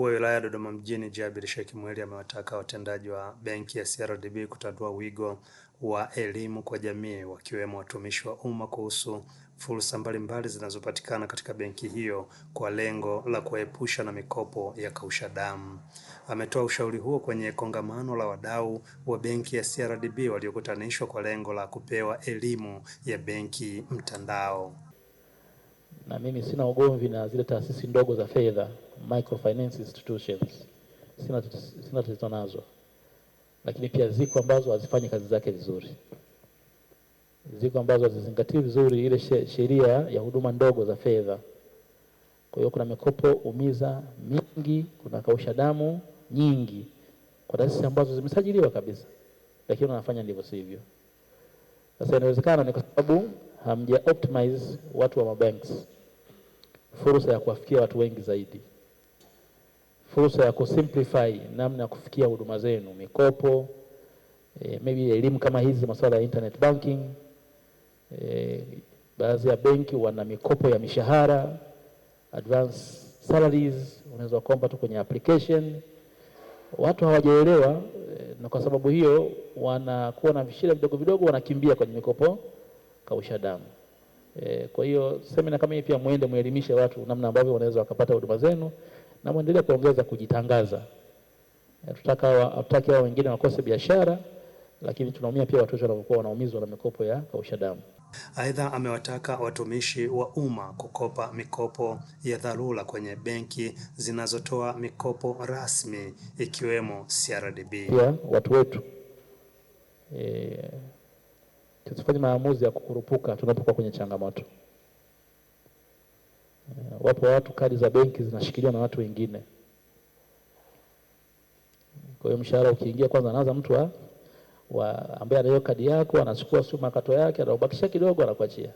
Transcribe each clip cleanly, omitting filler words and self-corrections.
Mkuu wa wilaya ya Dodoma mjini Jabir Sheikh Mweli amewataka watendaji wa benki ya CRDB kutatua wigo wa elimu kwa jamii wakiwemo watumishi wa umma kuhusu fursa mbalimbali zinazopatikana katika benki hiyo kwa lengo la kuepusha na mikopo ya kausha damu. Ametoa ushauri huo kwenye kongamano la wadau wa benki ya CRDB waliokutanishwa kwa lengo la kupewa elimu ya benki mtandao. Na mimi sina ugomvi na zile taasisi ndogo za fedha, microfinance institutions, sina tatizo nazo, lakini pia ziko ambazo hazifanyi kazi zake vizuri, ziko ambazo hazizingatii vizuri ile sheria ya huduma ndogo za fedha. Kwa hiyo kuna mikopo umiza mingi, kuna kausha damu nyingi kwa taasisi ambazo zimesajiliwa kabisa, lakini wanafanya ndivyo sivyo. Sasa inawezekana ni kwa sababu hamja optimize watu wa mabanks fursa ya kuwafikia watu wengi zaidi, fursa ya kusimplify namna ya kufikia huduma zenu, mikopo, maybe elimu kama hizi, masuala ya internet banking. Baadhi ya benki wana mikopo ya mishahara, advance salaries, unaweza kuomba tu kwenye application. Watu hawajaelewa, na kwa sababu hiyo wanakuwa na vishida vidogo vidogo, wanakimbia kwenye mikopo kausha damu. Kwa hiyo semina kama hii pia muende muelimishe watu namna ambavyo wanaweza wakapata huduma zenu, na muendelee kuongeza kujitangaza. Tutaki hao wengine wakose biashara, lakini tunaumia pia watu wanapokuwa wanaumizwa na mikopo ya kausha damu. Aidha, amewataka watumishi wa umma kukopa mikopo ya dharura kwenye benki zinazotoa mikopo rasmi ikiwemo CRDB. Pia watu wetu tusifanye maamuzi ya kukurupuka tunapokuwa kwenye changamoto. Wapo watu kadi za benki zinashikiliwa na watu wengine. Kwa hiyo mshahara ukiingia, kwanza anaanza mtu ambaye anayo kadi yako, anachukua sio makato yake, anabakisha kidogo, anakuachia.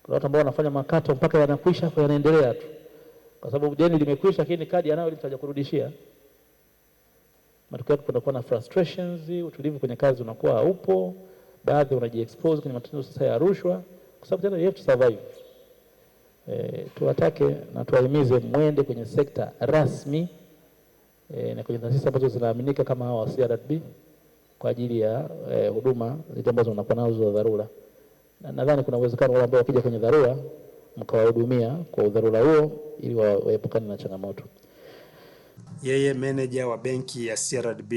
Kuna watu ambao wanafanya makato mpaka yanakwisha, hapo yanaendelea tu, kwa sababu deni limekwisha, lakini kadi anayo ilitaja kurudishia. Matokeo kunakuwa na frustrations, utulivu kwenye kazi unakuwa haupo, baadhi unajiexpose kwenye matatizo sasa ya rushwa, kwa sababu tena you have to survive. Tuwatake na tuwahimize mwende kwenye sekta rasmi, na kwenye taasisi ambazo zinaaminika kama hawa CRDB kwa ajili ya huduma zile ambazo unakuwa nazo za dharura. Na nadhani kuna uwezekano wale ambao wakija kwenye dharura mkawahudumia kwa udharura huo ili waepukane na changamoto. Yeye meneja wa benki ya CRDB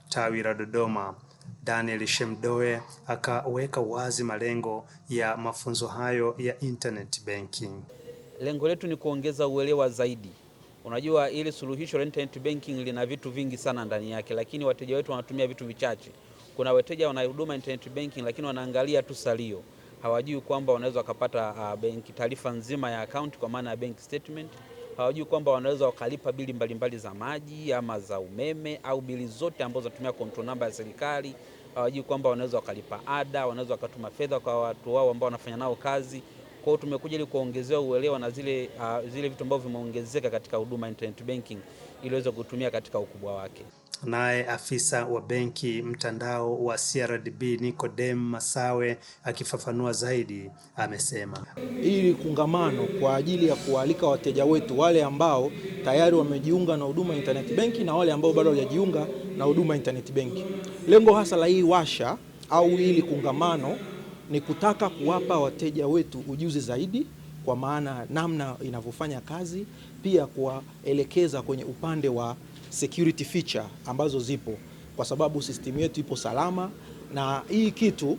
tawi la Dodoma, Daniel Shemdoe, akaweka wazi malengo ya mafunzo hayo ya internet banking. Lengo letu ni kuongeza uelewa zaidi. Unajua ili suluhisho la internet banking lina vitu vingi sana ndani yake, lakini wateja wetu wanatumia vitu vichache. Kuna wateja wana huduma internet banking lakini wanaangalia tu salio. Hawajui kwamba wanaweza wakapata benki taarifa nzima ya account kwa maana ya bank statement. Hawajui kwamba wanaweza wakalipa bili mbalimbali za maji ama za umeme au bili zote ambazo zinatumia control number ya serikali. Hawajui kwamba wanaweza wakalipa ada, wanaweza wakatuma fedha kwa watu wao ambao wanafanya nao kazi. Kwa hiyo tumekuja ili kuongezea uelewa na zile vitu ambavyo vimeongezeka katika huduma internet banking ili waweze kutumia katika ukubwa wake. Naye afisa wa benki mtandao wa CRDB Nicodem Masawe akifafanua zaidi amesema, hili kongamano kwa ajili ya kualika wateja wetu wale ambao tayari wamejiunga na huduma internet banking na wale ambao bado hawajajiunga na huduma internet banking. Lengo hasa la hii washa au hili kongamano ni kutaka kuwapa wateja wetu ujuzi zaidi, kwa maana namna inavyofanya kazi, pia kuwaelekeza kwenye upande wa security feature ambazo zipo, kwa sababu system yetu ipo salama. Na hii kitu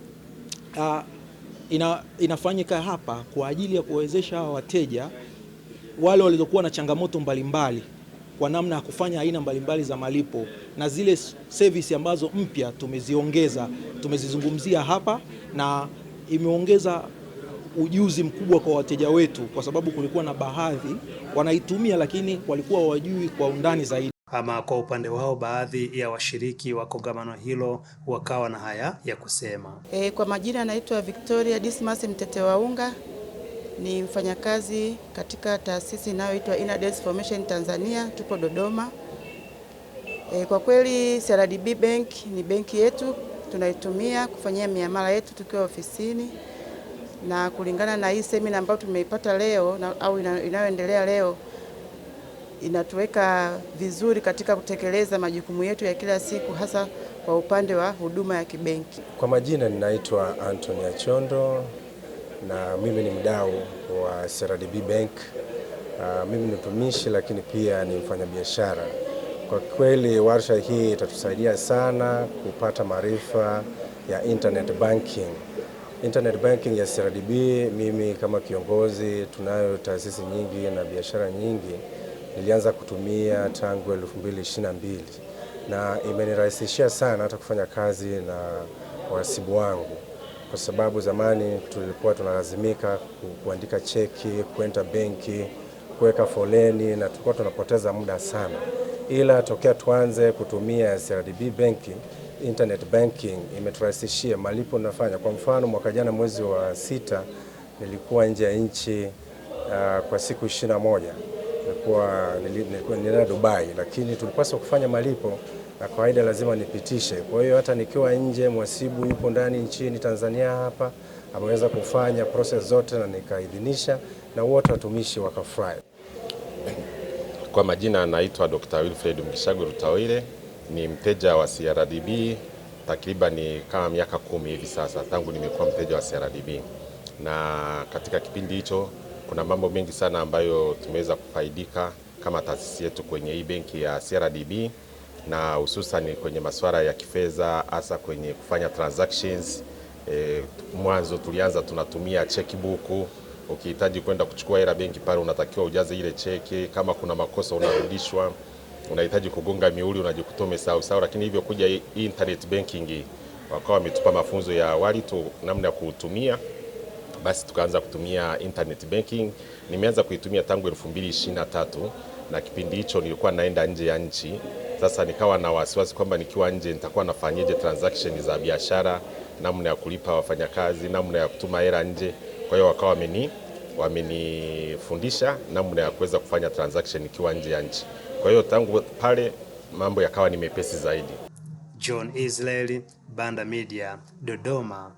inafanyika hapa kwa ajili ya kuwezesha wateja wale walizokuwa na changamoto mbalimbali kwa namna ya kufanya aina mbalimbali za malipo, na zile service ambazo mpya tumezizungumzia hapa, na imeongeza ujuzi mkubwa kwa wateja wetu, kwa sababu kulikuwa na baadhi wanaitumia lakini walikuwa hawajui kwa undani zaidi. Ama kwa upande wao, baadhi ya washiriki wa kongamano hilo wakawa na haya ya kusema. Kwa majina anaitwa Victoria Dismas Mtetewaunga, ni mfanyakazi katika taasisi inayoitwa Inades Formation Tanzania, tupo Dodoma. Kwa kweli CRDB Bank ni benki yetu, tunaitumia kufanyia miamala yetu tukiwa ofisini, na kulingana na hii semina ambayo tumeipata leo au inayoendelea leo, inatuweka vizuri katika kutekeleza majukumu yetu ya kila siku, hasa kwa upande wa huduma ya kibenki. Kwa majina ninaitwa Anthony Achondo na mimi ni mdau wa CRDB Bank. Mimi ni mtumishi lakini pia ni mfanyabiashara. Kwa kweli warsha hii itatusaidia sana kupata maarifa ya internet banking. Internet banking ya CRDB, mimi kama kiongozi, tunayo taasisi nyingi na biashara nyingi, nilianza kutumia tangu 2022 na imenirahisishia sana hata kufanya kazi na wahasibu wangu, kwa sababu zamani tulikuwa tunalazimika kuandika cheki, kwenda benki, kuweka foleni na tulikuwa tunapoteza muda sana. Ila tokea tuanze kutumia CRDB banking, internet banking imeturahisishia malipo nafanya. Kwa mfano mwaka jana mwezi wa 6 nilikuwa nje ya nchi kwa siku 21. Nilikuwa nilienda Dubai, lakini tulipaswa kufanya malipo na kawaida lazima nipitishe. Kwa hiyo hata nikiwa nje, mhasibu yupo ndani nchini Tanzania hapa, ameweza kufanya process zote na nikaidhinisha na wote watumishi wakafurahi. Kwa majina anaitwa Dr. Wilfred Mgishagu Rutawile, ni mteja wa CRDB takriban kama miaka 10 hivi sasa tangu nimekuwa mteja wa CRDB. Na katika kipindi hicho kuna mambo mengi sana ambayo tumeweza kufaidika kama taasisi yetu kwenye hii benki ya CRDB, na hususan kwenye masuala ya kifedha, hasa kwenye kufanya transactions. Mwanzo tulianza tunatumia checkbook. Ukihitaji kwenda kuchukua hela benki pale unatakiwa ujaze ile cheki, kama kuna makosa unarudishwa, unahitaji kugonga mihuri unajikuta umesahau. Lakini hivyo kuja internet banking wakawa wametupa mafunzo ya awali tu namna ya kutumia, basi tukaanza kutumia internet banking. Nimeanza kuitumia tangu 2023 na kipindi hicho nilikuwa naenda nje ya nchi. Sasa nikawa na wasiwasi kwamba nikiwa nje nitakuwa nafanyaje transaction za biashara, namna ya kulipa wafanyakazi, namna ya kutuma hela nje. Kwa hiyo wakawa wamenifundisha namna ya kuweza kufanya transaction nikiwa nje ya nchi. Kwa hiyo tangu pale mambo yakawa ni mepesi zaidi. John Israeli, Banda Media, Dodoma.